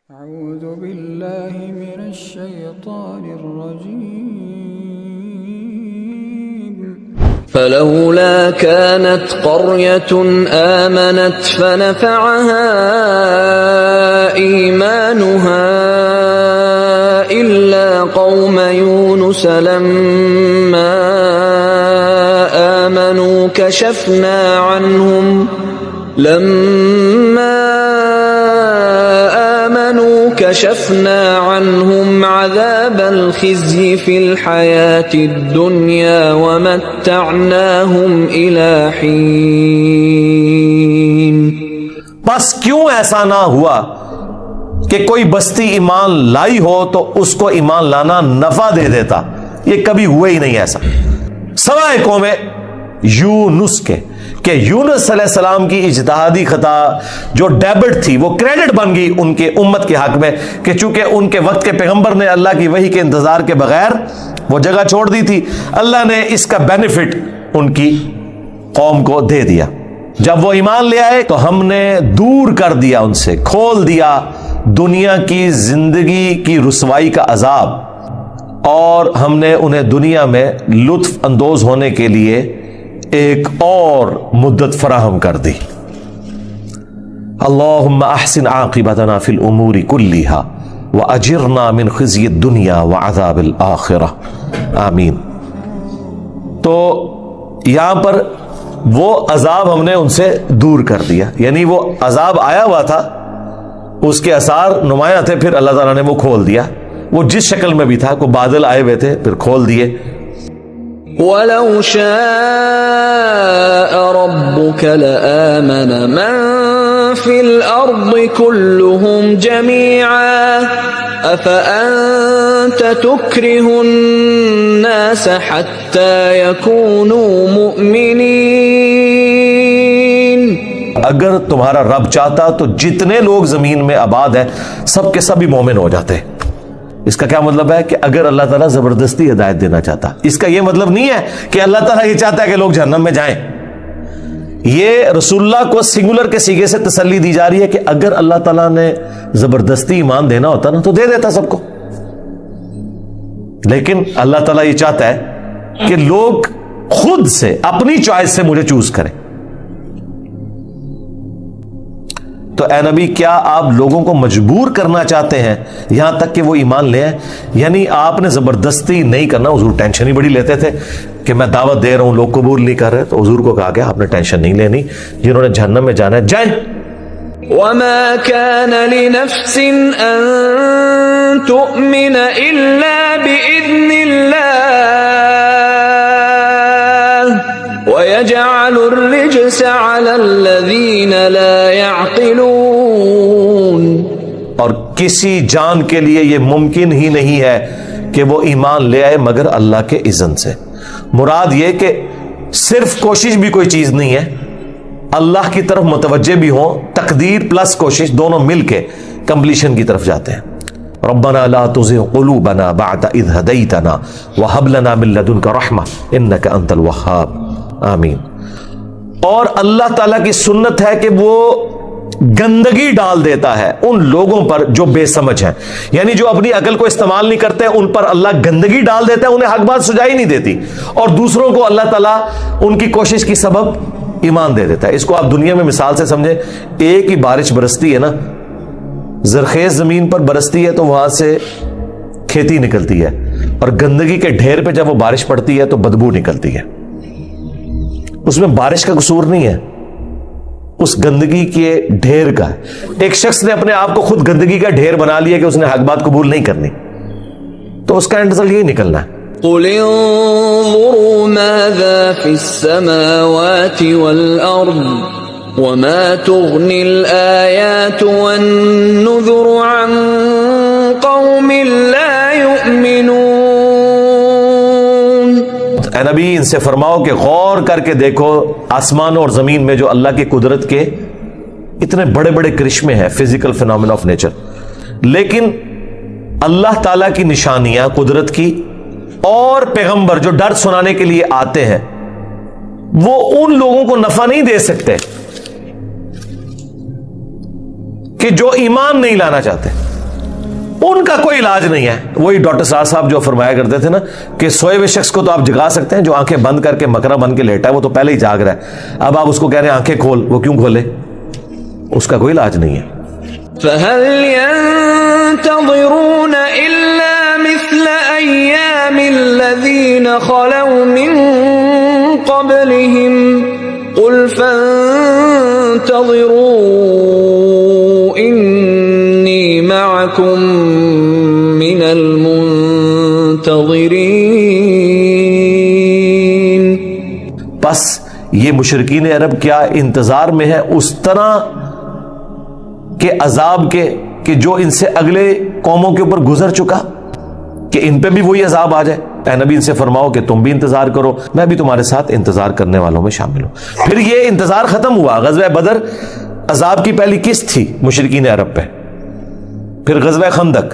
أعوذ بالله من الشيطان الرجيم فلولا كانت قرية آمنت فنفعها إيمانها إلا قوم يونس لما آمنوا كشفنا عنهم عذاب الخزي في الحياة الدنيا ومتعناهم إلى حين۔ بس کیوں ایسا نہ ہوا کہ کوئی بستی ایمان لائی ہو تو اس کو ایمان لانا نفع دے دیتا؟ یہ کبھی ہوا ہی نہیں ایسا، سوائے قوم یونس کے، کہ یونس علیہ السلام کی اجتہادی خطا جو ڈیبٹ تھی وہ کریڈٹ بن گئی ان کے امت کے حق میں، کہ چونکہ ان کے وقت کے پیغمبر نے اللہ کی وحی کے انتظار کے بغیر وہ جگہ چھوڑ دی تھی، اللہ نے اس کا بینیفٹ ان کی قوم کو دے دیا۔ جب وہ ایمان لے آئے تو ہم نے دور کر دیا، ان سے کھول دیا دنیا کی زندگی کی رسوائی کا عذاب، اور ہم نے انہیں دنیا میں لطف اندوز ہونے کے لیے ایک اور مدت فراہم کر دی۔ اللہم احسن عاقبتنا فی الامور کلیہا واجرنا من خزی الدنیا وعذاب الآخرہ، آمین۔ تو یہاں پر وہ عذاب ہم نے ان سے دور کر دیا، یعنی وہ عذاب آیا ہوا تھا، اس کے آثار نمایاں تھے، پھر اللہ تعالیٰ نے وہ کھول دیا، وہ جس شکل میں بھی تھا، کوئی بادل آئے ہوئے تھے پھر کھول دیے۔ وَلَوْ شَاءَ رَبُّكَ لَآمَنَ مَن فِي الْأَرْضِ كُلُّهُمْ جَمِيعًا أَفَأَنْتَ تُكْرِهُ النَّاسَ حَتَّى يَكُونُوا مُؤْمِنِينَ۔ اگر تمہارا رب چاہتا تو جتنے لوگ زمین میں آباد ہیں سب کے سب مومن ہو جاتے۔ اس کا کیا مطلب ہے کہ اگر اللہ تعالیٰ زبردستی ہدایت دینا چاہتا، اس کا یہ مطلب نہیں ہے کہ اللہ تعالیٰ یہ چاہتا ہے کہ لوگ جہنم میں جائیں۔ یہ رسول اللہ کو سنگولر کے صیغے سے تسلی دی جا رہی ہے کہ اگر اللہ تعالیٰ نے زبردستی ایمان دینا ہوتا نا تو دے دیتا سب کو، لیکن اللہ تعالیٰ یہ چاہتا ہے کہ لوگ خود سے اپنی چوائس سے مجھے چوز کریں۔ تو اے نبی، کیا آپ لوگوں کو مجبور کرنا چاہتے ہیں یہاں تک کہ وہ ایمان لے آئیں؟ یعنی آپ نے زبردستی نہیں کرنا۔ حضور ٹینشن ہی بڑی لیتے تھے کہ میں دعوت دے رہا ہوں لوگ قبول نہیں کر رہے، تو حضور کو کہا گیا آپ نے ٹینشن نہیں لینی، جنہوں نے جہنم میں جانا ہے جائیں۔ وَمَا كَانَ لِنَفْسٍ أَن تُؤْمِنَ إِلَّا بِإِذْنِ اللَّهِ وَيَجْعَلُ الرِّجْسَ عَلَى الَّذِينَ لَا يَعْقِلُونَ۔ اور کسی جان کے لیے یہ ممکن ہی نہیں ہے کہ وہ ایمان لے آئے مگر اللہ کے اذن سے۔ مراد یہ کہ صرف کوشش بھی کوئی چیز نہیں ہے، اللہ کی طرف متوجہ بھی ہوں، تقدیر پلس کوشش دونوں مل کے کمپلیشن کی طرف جاتے ہیں۔ ربنا لا تزغ قلوبنا بعد اذ هديتنا وهب لنا من لدنك رحمة انك انت الوهاب، آمین۔ اور اللہ تعالیٰ کی سنت ہے کہ وہ گندگی ڈال دیتا ہے ان لوگوں پر جو بے سمجھ ہیں، یعنی جو اپنی عقل کو استعمال نہیں کرتے ان پر اللہ گندگی ڈال دیتا ہے، انہیں حق بات سجائی نہیں دیتی، اور دوسروں کو اللہ تعالیٰ ان کی کوشش کی سبب ایمان دے دیتا ہے۔ اس کو آپ دنیا میں مثال سے سمجھیں، ایک ہی بارش برستی ہے نا، زرخیز زمین پر برستی ہے تو وہاں سے کھیتی نکلتی ہے، اور گندگی کے ڈھیر پہ جب وہ بارش پڑتی ہے تو بدبو نکلتی ہے۔ اس میں بارش کا قصور نہیں ہے، اس گندگی کے ڈھیر کا ہے۔ ایک شخص نے اپنے آپ کو خود گندگی کا ڈھیر بنا لیا کہ اس نے حق بات قبول نہیں کرنی، تو اس کا رزلٹ یہی نکلنا ہے۔ قُلِ انظُرُوا مَاذَا فِي السَّمَاوَاتِ وَالْأَرْضِ وَمَا تُغْنِي الْآيَاتُ وَالنُّذُرُ عَن قَوْمٍ لَا يُؤْمِنُونَ۔ اے نبی، ان سے فرماؤ کہ غور کر کے دیکھو آسمانوں اور زمین میں جو اللہ کی قدرت کے اتنے بڑے بڑے کرشمے ہیں، فزیکل فینومینا آف نیچر، لیکن اللہ تعالیٰ کی نشانیاں قدرت کی اور پیغمبر جو ڈر سنانے کے لیے آتے ہیں وہ ان لوگوں کو نفع نہیں دے سکتے کہ جو ایمان نہیں لانا چاہتے۔ ان کا کوئی علاج نہیں ہے. وہی ڈاکٹر صاحب جو فرمایا کرتے تھے نا کہ سوئے ہوئے شخص کو تو آپ جگا سکتے ہیں, جو آنکھیں بند کر کے مکرا بن کے لیٹا ہے وہ تو پہلے ہی جاگ رہا ہے, اب آپ اس کو کہہ رہے ہیں آنکھیں کھول, وہ کیوں کھولے؟ اس کا کوئی علاج نہیں ہے. فَهَلْ يَنْتَظِرُونَ إِلَّا مِثْلَ أَيَّامِ الَّذِينَ خَلَوْا مِنْ قَبْلِهِمْ قُلْ فَانْتَظِرُوا إِنِّي مَعَكُمْ مِنَ الْمُنْتَظِرِينَ. بس یہ مشرکین عرب کیا انتظار میں ہے اس طرح کے عذاب کے کہ جو ان سے اگلے قوموں کے اوپر گزر چکا, کہ ان پہ بھی وہی عذاب آ جائے. اے نبی ان سے فرماؤ کہ تم بھی انتظار کرو, میں بھی تمہارے ساتھ انتظار کرنے والوں میں شامل ہوں. پھر یہ انتظار ختم ہوا. غزوہ بدر عذاب کی پہلی قسط تھی مشرکین عرب پہ, پھر غزوہ خندق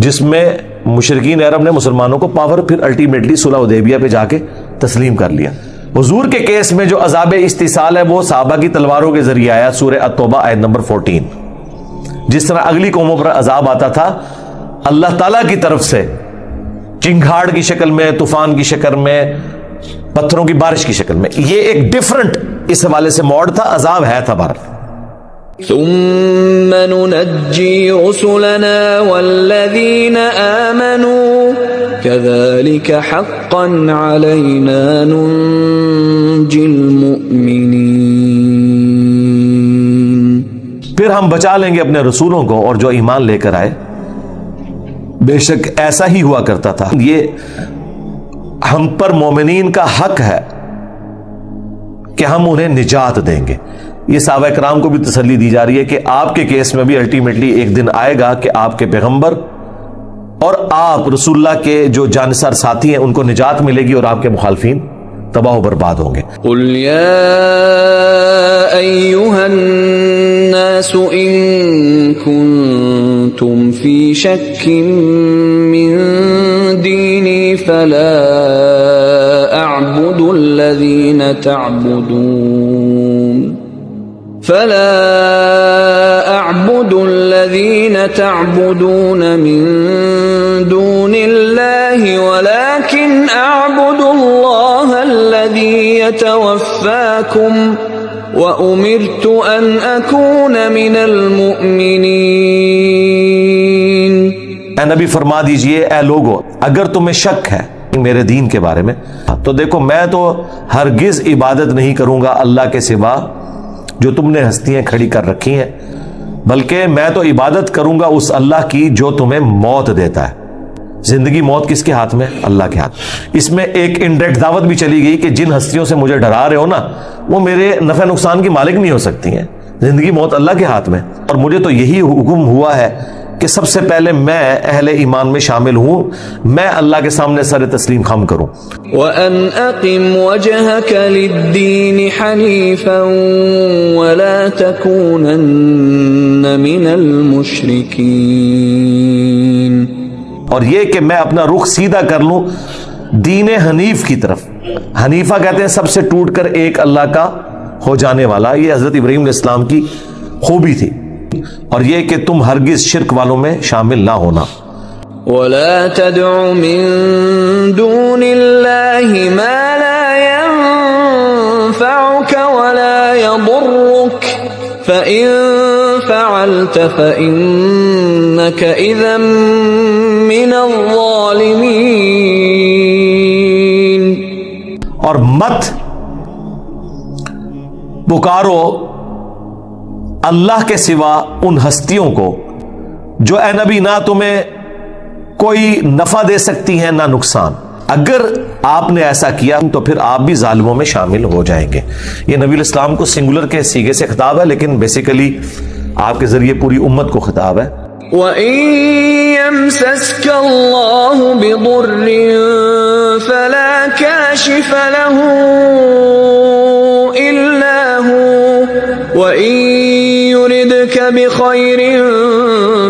جس میں مشرکین عرب نے مسلمانوں کو پاور پھر الٹیمیٹلی صلح حدیبیہ پہ جا کے تسلیم کر لیا. حضور کے کیس میں جو عذاب استحصال ہے وہ صحابہ کی تلواروں کے ذریعے آیا. سورہ التوبہ آیت نمبر 14. جس طرح اگلی قوموں پر عذاب آتا تھا اللہ تعالیٰ کی طرف سے, چنگھاڑ کی شکل میں, طوفان کی شکل میں, پتھروں کی بارش کی شکل میں, یہ ایک ڈیفرنٹ اس حوالے سے موڈ تھا, عذاب ہے تھا بہرحال. ثم ننجي رسلنا والذين آمنوا كذلك حقا علينا ننجي المؤمنين. پھر ہم بچا لیں گے اپنے رسولوں کو اور جو ایمان لے کر آئے. بے شک ایسا ہی ہوا کرتا تھا. یہ ہم پر مومنین کا حق ہے کہ ہم انہیں نجات دیں گے. یہ صحابہ کرام کو بھی تسلی دی جا رہی ہے کہ آپ کے کیس میں بھی الٹیمیٹلی ایک دن آئے گا کہ آپ کے پیغمبر اور آپ رسول اللہ کے جو جانثار ساتھی ہیں ان کو نجات ملے گی اور آپ کے مخالفین تباہ و برباد ہوں گے. قل یا ایھا الناس ان کنتم فی شک من دینی فلا اعبد الذین تعبدون من دون اللہ ولكن اعبد اللہ الذی یتوفاکم وأمرت ان اکون من المؤمنین. اے نبی فرما دیجئے اے لوگو اگر تمہیں شک ہے میرے دین کے بارے میں تو دیکھو میں تو ہرگز عبادت نہیں کروں گا اللہ کے سوا جو تم نے ہستیاں کھڑی کر رکھی ہیں, بلکہ میں تو عبادت کروں گا اس اللہ کی جو تمہیں موت دیتا ہے. زندگی موت کس کے ہاتھ میں؟ اللہ کے ہاتھ. اس میں ایک انڈائریکٹ دعوت بھی چلی گئی کہ جن ہستیوں سے مجھے ڈرا رہے ہو نا وہ میرے نفع نقصان کی مالک نہیں ہو سکتی ہیں. زندگی موت اللہ کے ہاتھ میں, اور مجھے تو یہی حکم ہوا ہے کہ سب سے پہلے میں اہل ایمان میں شامل ہوں, میں اللہ کے سامنے سر تسلیم خم کروں. وَأَنْ أَقِمْ وَجْهَكَ لِلدِّينِ حَنِيفًا وَلَا تَكُونَنَّ مِنَ الْمُشْرِكِينَ. اور یہ کہ میں اپنا رخ سیدھا کر لوں دین حنیف کی طرف. حنیفہ کہتے ہیں سب سے ٹوٹ کر ایک اللہ کا ہو جانے والا. یہ حضرت ابراہیم علیہ السلام کی خوبی تھی. اور یہ کہ تم ہرگز شرک والوں میں شامل نہ ہونا. وَلَا تَدْعُ مِن دُونِ اللَّهِ مَا لَا يَنفَعُكَ وَلَا يَضُرُّكَ فَإِن فَعَلْتَ فَإِنَّكَ إِذًا مِّنَ الظَّالِمِينَ. اور مت پکارو اللہ کے سوا ان ہستیوں کو جو اے نبی نہ تمہیں کوئی نفع دے سکتی ہیں نہ نقصان. اگر آپ نے ایسا کیا تو پھر آپ بھی ظالموں میں شامل ہو جائیں گے. یہ نبی علیہ السلام کو سنگولر کے سیغے سے خطاب ہے, لیکن بیسیکلی آپ کے ذریعے پوری امت کو خطاب ہے. وَإِن يَمْسَسْكَ اللَّهُ بِضُرٍّ فَلَا كَاشِفَ لَهُ إِلَّا هُوَ وَإِن يُرِدْكَ بِخَيْرٍ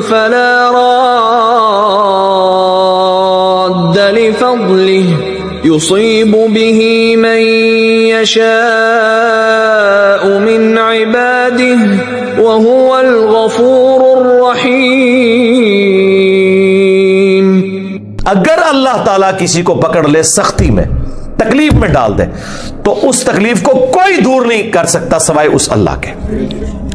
فَلَا رَادَّ لِفَضْلِهِ يُصِيبُ بِهِ مَن يَشَاءُ مِنْ عِبَادِهِ وَهُوَ الْغَفُورُ الرَّحِيمُ. اگر اللہ تعالیٰ کسی کو پکڑ لے سختی میں، تکلیف میں ڈال دے، تو اس تکلیف کو کوئی دور نہیں کر سکتا سوائے اس اللہ کے۔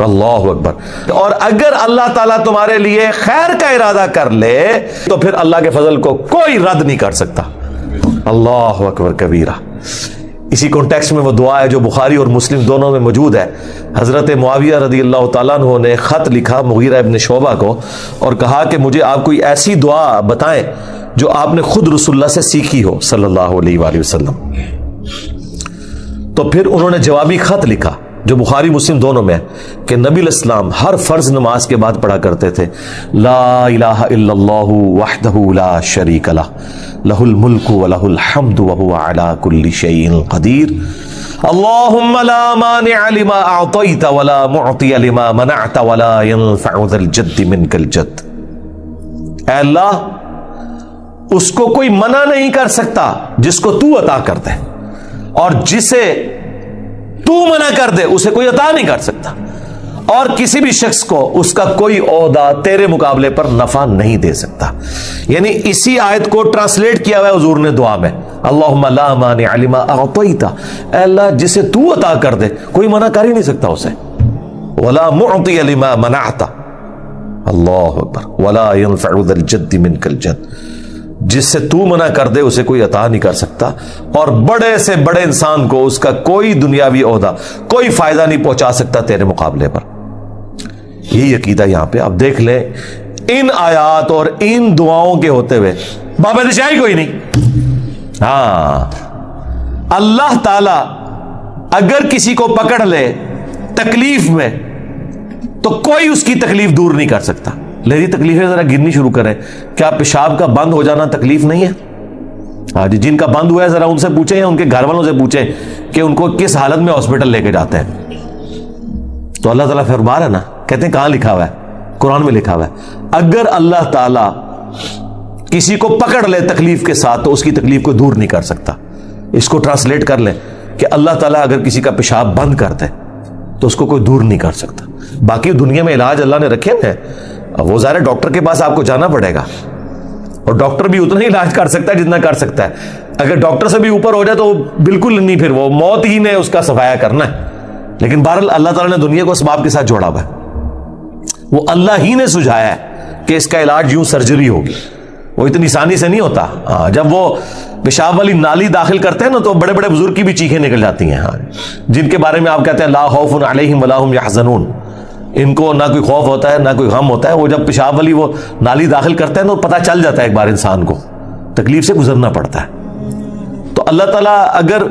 اللہ اکبر۔ اور اگر اللہ تعالیٰ تمہارے لیے خیر کا ارادہ کر لے تو پھر اللہ کے فضل کو کوئی رد نہیں کر سکتا۔ اللہ اکبر کبیرہ۔ اسی کانٹیکسٹ میں وہ دعا ہے جو بخاری اور مسلم دونوں میں موجود ہے۔ حضرت معاویہ رضی اللہ تعالیٰ عنہ نے خط لکھا مغیرہ ابن شعبہ کو اور کہا کہ مجھے آپ کوئی ایسی دعا بتائیں جو آپ نے خود رسول اللہ سے سیکھی ہو صلی اللہ علیہ وآلہ وسلم۔ تو پھر انہوں نے جوابی خط لکھا جو بخاری مسلم دونوں میں ہے کہ نبی الاسلام ہر فرض نماز کے بعد پڑھا کرتے تھے، لا الہ الا اللہ وحدہ لا شریک لہ، لہ الملک ولہ الحمد وہو علی کل شیء قدیر، اللہم لا مانع لما اعطیت ولا معطی لما منعت ولا ينفع ذا الجد منک الجد۔ اے اللہ، اس کو کوئی منع نہیں کر سکتا جس کو تو عطا کر دے، اور جسے تو منع کر دے اسے کوئی عطا نہیں کر سکتا، اور کسی بھی شخص کو اس کا کوئی عہدہ تیرے مقابلے پر نفع نہیں دے سکتا۔ یعنی اسی آیت کو ٹرانسلیٹ کیا ہوا ہے حضور نے دعا میں، اللہم لا مانع لما اعطیت، اے اللہ جسے تو عطا کر دے کوئی منع کر ہی نہیں سکتا اسے، ولا معطی لما منعت، اللہ اکبر، ولا ينفع ذا الجد منک الجد، جس سے تو منع کر دے اسے کوئی عطا نہیں کر سکتا، اور بڑے سے بڑے انسان کو اس کا کوئی دنیاوی عہدہ کوئی فائدہ نہیں پہنچا سکتا تیرے مقابلے پر۔ یہی عقیدہ یہاں پہ آپ دیکھ لیں، ان آیات اور ان دعاؤں کے ہوتے ہوئے بابدشاہی کوئی نہیں۔ ہاں، اللہ تعالی اگر کسی کو پکڑ لے تکلیف میں تو کوئی اس کی تکلیف دور نہیں کر سکتا۔ لہذی تکلیفیں ذرا گرنی شروع کریں۔ کیا پیشاب کا بند ہو جانا تکلیف نہیں ہے؟ ہاں جی، جن کا بند ہوا ہے ذرا ان سے پوچھیں یا ان کے گھر والوں سے پوچھیں کہ ان کو کس حالت میں ہاسپٹل لے کے جاتے ہیں۔ تو اللہ تعالیٰ فرما رہا ہے نا، کہتے ہیں کہاں لکھا ہوا ہے؟ قرآن میں لکھا ہوا ہے اگر اللہ تعالیٰ کسی کو پکڑ لے تکلیف کے ساتھ تو اس کی تکلیف کو دور نہیں کر سکتا۔ اس کو ٹرانسلیٹ کر لیں کہ اللہ تعالیٰ اگر کسی کا پیشاب بند کر دے تو اس کو کوئی دور نہیں کر سکتا۔ باقی دنیا میں علاج اللہ نے رکھے ہیں، وہ ظاہر ڈاکٹر کے پاس آپ کو جانا پڑے گا، اور ڈاکٹر بھی اتنا ہی علاج کر سکتا ہے جتنا کر سکتا ہے۔ اگر ڈاکٹر سے بھی اوپر ہو جائے تو بالکل نہیں، پھر وہ موت ہی نے اس کا صفایا کرنا ہے۔ لیکن بہرحال اللہ تعالیٰ نے دنیا کو اسباب کے ساتھ جوڑا ہوا ہے، وہ اللہ ہی نے سجھایا ہے کہ اس کا علاج یوں سرجری ہوگی، وہ اتنی آسانی سے نہیں ہوتا۔ جب وہ پیشاب والی نالی داخل کرتے ہیں نا تو بڑے بڑے بزرگ کی بھی چیخیں نکل جاتی ہیں، جن کے بارے میں آپ کہتے ہیں لا خوف علیہم ولا هم یحزنون، ان کو نہ کوئی خوف ہوتا ہے نہ کوئی غم ہوتا ہے۔ وہ جب پیشاب والی وہ نالی داخل کرتے ہیں تو پتہ چل جاتا ہے ایک بار انسان کو، تکلیف سے گزرنا پڑتا ہے۔ تو اللہ تعالیٰ اگر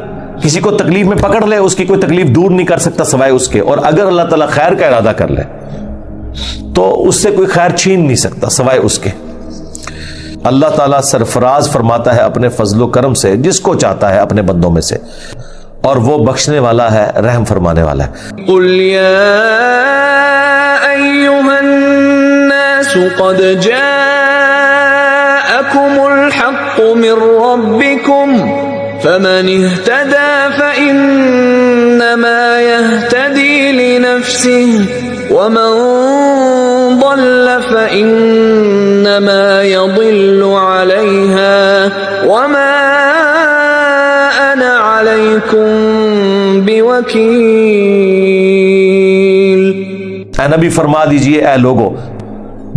کسی کو تکلیف میں پکڑ لے اس کی کوئی تکلیف دور نہیں کر سکتا سوائے اس کے، اور اگر اللہ تعالیٰ خیر کا ارادہ کر لے تو اس سے کوئی خیر چھین نہیں سکتا سوائے اس کے۔ اللہ تعالیٰ سرفراز فرماتا ہے اپنے فضل و کرم سے جس کو چاہتا ہے اپنے بندوں میں سے، اور وہ بخشنے والا ہے، رحم فرمانے والا ہے۔ قل یا ایھا الناس قد جاءکم الحق من ربکم فمن اهتدى فإنما يهتدي لنفسه ومن ضل فإنما يضل عليها وما أنا عليكم بوكيل۔ اے نبی فرما دیجئے اے لوگو،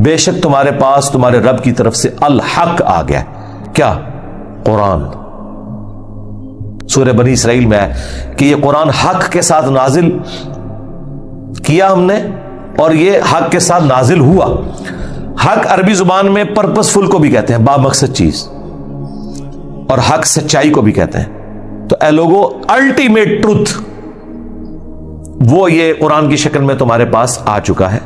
بے شک تمہارے پاس تمہارے رب کی طرف سے الحق آ گیا۔ کیا؟ قرآن۔ سورہ بنی اسرائیل میں ہے کہ یہ قرآن حق کے ساتھ نازل کیا ہم نے، اور یہ حق کے ساتھ نازل ہوا۔ حق عربی زبان میں پرپس فل کو بھی کہتے ہیں، با مقصد چیز، اور حق سچائی کو بھی کہتے ہیں۔ تو اے لوگو، الٹیمیٹ ٹروتھ وہ یہ قرآن کی شکل میں تمہارے پاس آ چکا ہے۔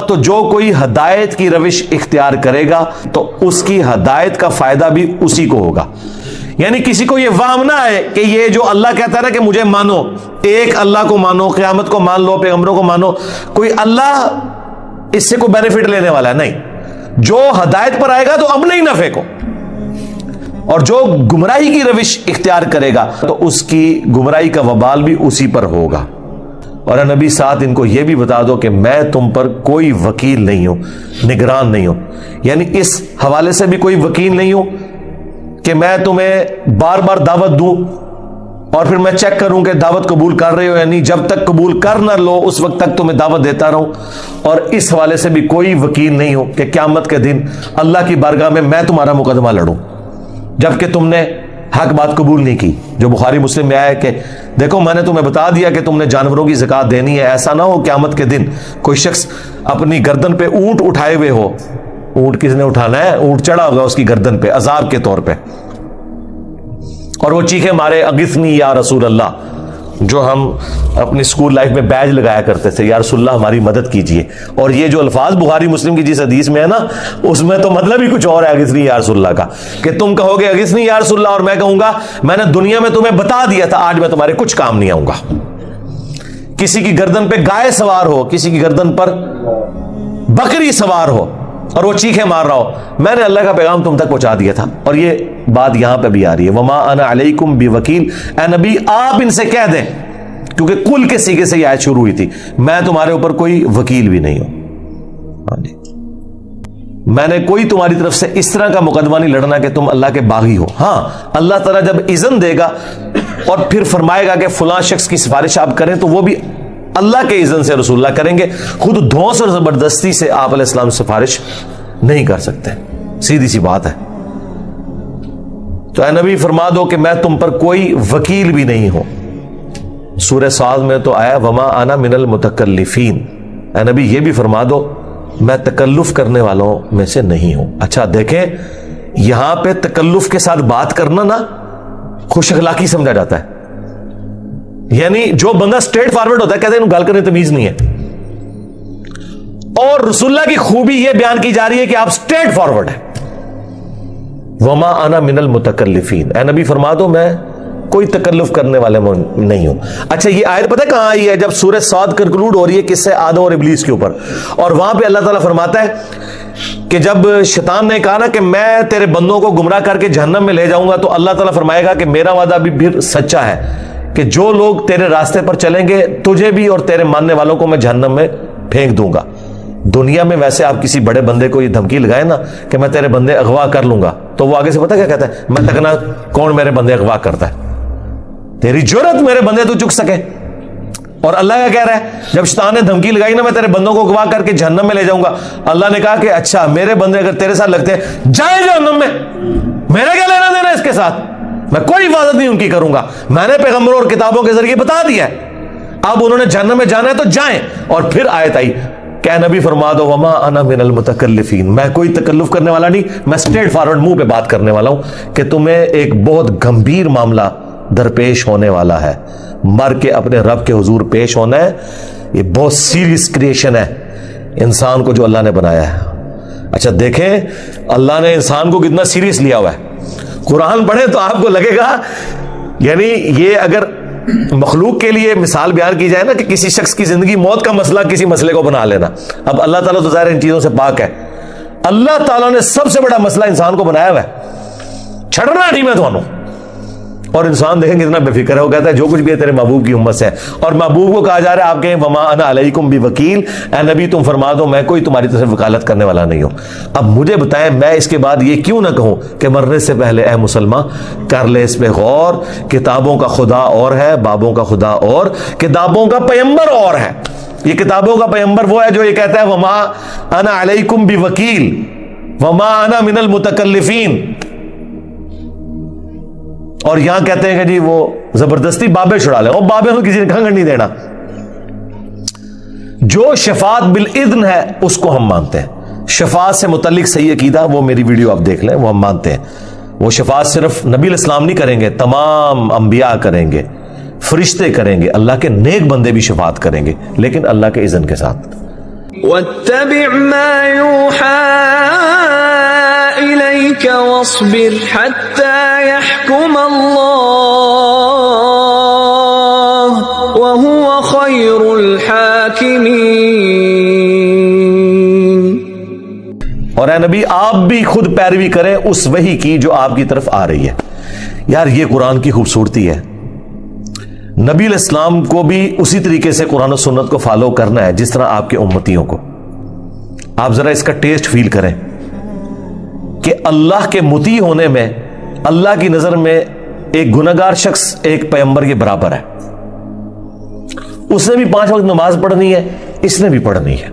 تو جو کوئی ہدایت کی روش اختیار کرے گا تو اس کی ہدایت کا فائدہ بھی اسی کو ہوگا۔ یعنی کسی کو یہ وہم نہ ہے کہ یہ جو اللہ کہتا ہے نا کہ مجھے مانو، ایک اللہ کو مانو، قیامت کو مان لو، پیغمبروں کو مانو، کوئی اللہ اس سے کوئی بینیفٹ لینے والا ہے، نہیں۔ جو ہدایت پر آئے گا تو اپنے ہی نفع کو، اور جو گمراہی کی روش اختیار کرے گا تو اس کی گمراہی کا وبال بھی اسی پر ہوگا۔ اور اے نبی ساتھ ان کو یہ بھی بتا دو کہ میں تم پر کوئی وکیل نہیں ہوں، نگران نہیں ہوں، یعنی اس حوالے سے بھی کوئی وکیل نہیں ہوں کہ میں تمہیں بار بار دعوت دوں اور پھر میں چیک کروں کہ دعوت قبول کر رہے ہو یا نہیں؟ جب تک قبول کر نہ لو اس وقت تک تمہیں دعوت دیتا رہوں، اور اس حوالے سے بھی کوئی وکیل نہیں ہو کہ قیامت کے دن اللہ کی بارگاہ میں تمہارا مقدمہ لڑوں جبکہ تم نے حق بات قبول نہیں کی۔ جو بخاری مسلم میں آیا ہے کہ دیکھو میں نے تمہیں بتا دیا کہ تم نے جانوروں کی زکات دینی ہے، ایسا نہ ہو قیامت کے دن کوئی شخص اپنی گردن پہ اونٹ اٹھائے ہوئے ہو، اونٹ کس نے اٹھانا ہے؟ اونٹ چڑھا ہوگا اس کی گردن پہ عذاب کے طور پہ، اور وہ چیخے مارے اغثنی یا رسول اللہ، جو ہم اپنی اسکول لائف میں بیج لگایا کرتے تھے، یا رسول اللہ ہماری مدد کیجئے۔ اور یہ جو الفاظ بخاری مسلم کی جس حدیث میں ہے نا، اس میں تو مطلب ہی کچھ اور ہے اغثنی یا رسول اللہ کا، کہ تم کہو گے اغثنی یا رسول اللہ اور میں کہوں گا میں نے دنیا میں تمہیں بتا دیا تھا، آج میں تمہارے کچھ کام نہیں آؤں گا۔ کسی کی گردن پہ گائے سوار ہو، کسی کی گردن پر بکری سوار ہو اور وہ چیخے مار رہا ہو، میں نے اللہ کا پیغام تم تک پہنچا دیا تھا۔ اور یہ بات یہاں پہ بھی آ رہی ہے، وما انا علیکم بوکیل، اے نبی آپ ان سے کہہ دیں، کیونکہ کل کے سیغے سے یہ آیت شروع ہوئی تھی، میں تمہارے اوپر کوئی وکیل بھی نہیں ہوں، ہاں جی، میں نے کوئی تمہاری طرف سے اس طرح کا مقدمہ نہیں لڑنا کہ تم اللہ کے باغی ہو۔ ہاں اللہ تعالیٰ جب اذن دے گا اور پھر فرمائے گا کہ فلاں شخص کی سفارش آپ کریں، تو وہ بھی اللہ کے اذن سے رسول اللہ کریں گے، خود دھونس اور زبردستی سے آپ علیہ السلام سفارش نہیں کر سکتے، سیدھی سی بات ہے۔ تو اے نبی فرما دو کہ میں تم پر کوئی وکیل بھی نہیں ہوں۔ سورہ صاد میں تو آیا وما انا من المتکلفین، اے نبی یہ بھی فرما دو میں تکلف کرنے والوں میں سے نہیں ہوں۔ اچھا دیکھیں یہاں پہ تکلف کے ساتھ بات کرنا نا خوش اخلاقی سمجھا جاتا ہے، یعنی جو بندہ اسٹریٹ فارورڈ ہوتا ہے کہتے ہیں گال کرنے تمیز نہیں ہے، اور رسول اللہ کی خوبی یہ بیان کی جا رہی ہے کہ آپ اسٹریٹ فارورڈ ہیں۔ وما انا من المتکلفین، اے نبی فرما دو میں کوئی تکلف کرنے والے نہیں ہوں۔ اچھا یہ آیت پتہ کہاں آئی ہے؟ جب سورہ صاد کنکلوڈ ہو رہی ہے کس سے؟ آدم اور ابلیس کے اوپر، اور وہاں پہ اللہ تعالیٰ فرماتا ہے کہ جب شیطان نے کہا نا کہ میں تیرے بندوں کو گمراہ کر کے جہنم میں لے جاؤں گا، تو اللہ تعالیٰ فرمائے گا کہ میرا وعدہ بھی پھر سچا ہے کہ جو لوگ تیرے راستے پر چلیں گے تجھے بھی اور تیرے ماننے والوں کو میں جہنم میں پھینک دوں گا۔ دنیا میں ویسے آپ کسی بڑے بندے کو یہ دھمکی لگائیں نا کہ میں تیرے بندے اغوا کر لوں گا، تو وہ آگے سے پتہ کیا کہتا ہے؟ میں تکنا کون میرے بندے اغوا کرتا ہے؟ تیری جرت میرے بندے تو چک سکے۔ اور اللہ کیا کہہ رہا ہے؟ جب شیطان نے دھمکی لگائی نا میں تیرے بندوں کو اغوا کر کے جہنم میں لے جاؤں گا، اللہ نے کہا کہ اچھا میرے بندے اگر تیرے ساتھ لگتے ہیں جائیں جہنم میں، میرا کیا لینا دینا اس کے ساتھ؟ میں کوئی حفاظت نہیں ان کی کروں گا، میں نے پیغمبروں اور کتابوں کے ذریعے بتا دیا ہے، اب انہوں نے جہنم میں جانا ہے تو جائیں۔ اور پھر آیت آئی کہ اے نبی فرما دو وما انا من المتکلفین، میں کوئی تکلف کرنے والا نہیں، میں اسٹریٹ فارورڈ منہ پہ بات کرنے والا ہوں کہ تمہیں ایک بہت گمبھیر معاملہ درپیش ہونے والا ہے، مر کے اپنے رب کے حضور پیش ہونا ہے۔ یہ بہت سیریس کریشن ہے انسان کو جو اللہ نے بنایا ہے۔ اچھا دیکھیں اللہ نے انسان کو کتنا سیریس لیا ہوا ہے، قرآن پڑھیں تو آپ کو لگے گا، یعنی یہ اگر مخلوق کے لیے مثال بیان کی جائے نا کہ کسی شخص کی زندگی موت کا مسئلہ کسی مسئلے کو بنا لینا، اب اللہ تعالیٰ تو ظاہر ان چیزوں سے پاک ہے، اللہ تعالیٰ نے سب سے بڑا مسئلہ انسان کو بنایا ہوا ہے، چھڑنا نہیں میں دونوں۔ اور انسان دیکھیں کتنا بے فکر ہے، وہ کہتا ہے جو کچھ بھی ہے تیرے محبوب کی امت سے ہے، اور محبوب کو کہا جا رہا ہے آپ کہیں وما انا علیکم بوکیل، اے نبی تم فرما دو میں کوئی تمہاری طرف سے وکالت کرنے والا نہیں ہوں۔ اب مجھے بتائیں میں اس کے بعد یہ کیوں نہ کہوں کہ مرنے سے پہلے اے مسلمان کر لے اس پہ غور، کتابوں کا خدا اور ہے، بابوں کا خدا اور، کتابوں کا پیغمبر اور ہے۔ یہ کتابوں کا پیغمبر وہ ہے جو یہ کہتا ہے وما انا علیکم بوکیل وما انا من المتکلفین، اور یہاں کہتے ہیں کہ جی وہ زبردستی بابے چھڑا لیں، اور بابے کو کسی نے کھنگڑ نہیں دینا۔ جو شفاعت بالاذن ہے اس کو ہم مانتے ہیں، شفاعت سے متعلق صحیح عقیدہ وہ میری ویڈیو آپ دیکھ لیں، وہ ہم مانتے ہیں۔ وہ شفاعت صرف نبی علیہ السلام نہیں کریں گے، تمام انبیاء کریں گے، فرشتے کریں گے، اللہ کے نیک بندے بھی شفاعت کریں گے، لیکن اللہ کے اذن کے ساتھ۔ واتبع ما يوحى إليك واصبر حتى يحكم الله وهو خير الحاكمين۔ اور اے نبی آپ بھی خود پیروی کریں اس وحی کی جو آپ کی طرف آ رہی ہے۔ یار یہ قرآن کی خوبصورتی ہے، نبی علیہ السلام کو بھی اسی طریقے سے قرآن و سنت کو فالو کرنا ہے جس طرح آپ کے امتیوں کو۔ آپ ذرا اس کا ٹیسٹ فیل کریں کہ اللہ کے مطیع ہونے میں اللہ کی نظر میں ایک گنہگار شخص ایک پیغمبر کے برابر ہے. اس نے بھی 5 وقت نماز پڑھنی ہے, اس نے بھی پڑھنی ہے.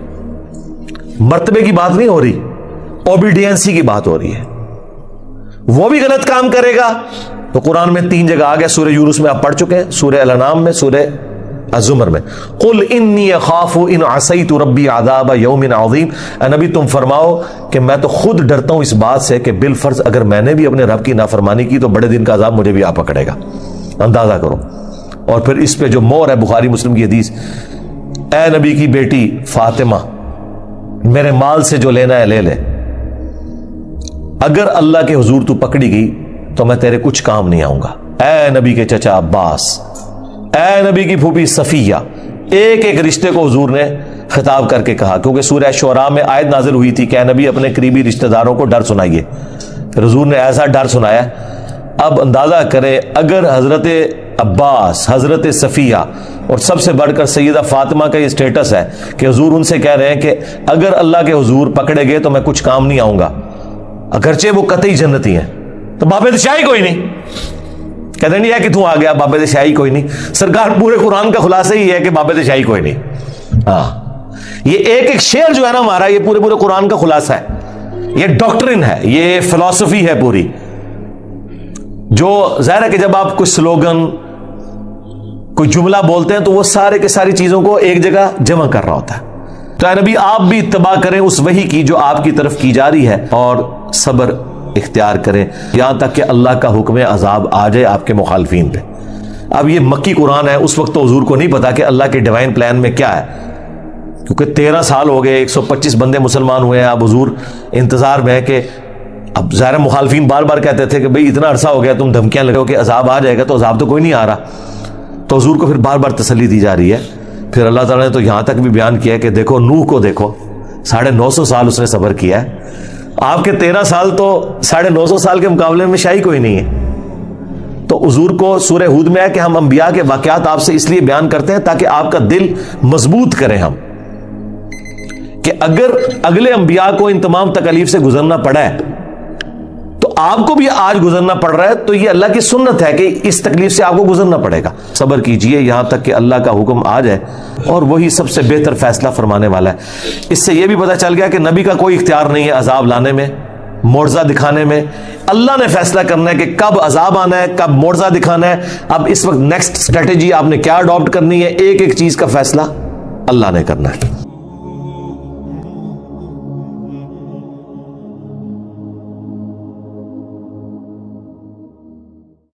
مرتبے کی بات نہیں ہو رہی, اوبیڈینسی کی بات ہو رہی ہے. وہ بھی غلط کام کرے گا تو قرآن میں 3 جگہ آ گیا. سورہ یونس میں آپ پڑھ چکے ہیں, سورہ الانعام میں, سورہ الزمر میں. قل انی اخاف ان عصیت ربی عذاب یوم عظیم. اے نبی تم فرماؤ کہ میں تو خود ڈرتا ہوں اس بات سے کہ بالفرض اگر میں نے بھی اپنے رب کی نافرمانی کی تو بڑے دن کا عذاب مجھے بھی آ پکڑے گا. اندازہ کرو. اور پھر اس پہ جو مور ہے بخاری مسلم کی حدیث, اے نبی کی بیٹی فاطمہ میرے مال سے جو لینا ہے لے لے, اگر اللہ کے حضور تو پکڑی گئی تو میں تیرے کچھ کام نہیں آؤں گا. اے نبی کے چچا عباس, اے نبی کی پھوپھی صفیہ, ایک ایک رشتے کو حضور نے خطاب کر کے کہا, کیونکہ سورہ شعراء میں آیت نازل ہوئی تھی کہ اے نبی اپنے قریبی رشتہ داروں کو ڈر سنائیے. پھر حضور نے ایسا ڈر سنایا. اب اندازہ کریں اگر حضرت عباس, حضرت صفیہ اور سب سے بڑھ کر سیدہ فاطمہ کا یہ سٹیٹس ہے کہ حضور ان سے کہہ رہے ہیں کہ اگر اللہ کے حضور پکڑے گئے تو میں کچھ کام نہیں آؤں گا, اگرچہ وہ قطعی جنتی ہیں. تو باب شاہی کوئی نہیں, کہتے نہیں ہے کہ تو آ گیا باب شاہی کوئی نہیں. سرکار پورے قرآن کا خلاصہ ہی ہے کہ باب شاہی کوئی نہیں. ہاں, یہ ایک ایک شعر جو ہے نا ہمارا, یہ پورے قرآن کا خلاصہ ہے. یہ ڈاکٹرن ہے, یہ فلسفی ہے پوری. جو ظاہر ہے کہ جب آپ کوئی سلوگن, کوئی جملہ بولتے ہیں تو وہ سارے کے ساری چیزوں کو ایک جگہ جمع کر رہا ہوتا ہے. تو اے نبی آپ بھی اتباع کریں اس وحی کی جو آپ کی طرف کی جا رہی ہے, اور صبر اختیار کریں یہاں تک کہ اللہ کا حکم عذاب آ جائے آپ کے مخالفین پہ. اب یہ مکی قرآن ہے, اس وقت تو حضور کو نہیں پتا کہ اللہ کے ڈیوائن پلان میں کیا ہے, کیونکہ 13 سال ہو گئے, 125 بندے مسلمان ہوئے ہیں. اب حضور انتظار میں ہے کہ اب ظاہر مخالفین بار بار کہتے تھے کہ بھئی اتنا عرصہ ہو گیا تم دھمکیاں لگاؤ کہ عذاب آ جائے گا, تو عذاب تو کوئی نہیں آ رہا. تو حضور کو پھر بار بار تسلی دی جا رہی ہے. پھر اللہ تعالیٰ نے تو یہاں تک بھی بیان کیا ہے کہ دیکھو نوح کو دیکھو, 950 سال اس نے صبر کیا ہے. آپ کے 13 سال تو 950 سال کے مقابلے میں شاہی کوئی نہیں ہے. تو حضور کو سورہ ہود میں ہے کہ ہم انبیاء کے واقعات آپ سے اس لیے بیان کرتے ہیں تاکہ آپ کا دل مضبوط کریں ہم, کہ اگر اگلے انبیاء کو ان تمام تکالیف سے گزرنا پڑا ہے تو آپ کو بھی آج گزرنا پڑ رہا ہے. تو یہ اللہ کی سنت ہے کہ اس تکلیف سے آپ کو گزرنا پڑے گا. صبر کیجئے یہاں تک کہ اللہ کا حکم آ جائے, اور وہی سب سے بہتر فیصلہ فرمانے والا ہے. اس سے یہ بھی پتہ چل گیا کہ نبی کا کوئی اختیار نہیں ہے عذاب لانے میں, معجزہ دکھانے میں. اللہ نے فیصلہ کرنا ہے کہ کب عذاب آنا ہے, کب معجزہ دکھانا ہے. اب اس وقت نیکسٹ اسٹریٹجی آپ نے کیا اڈاپٹ کرنی ہے, ایک ایک چیز کا فیصلہ اللہ نے کرنا ہے.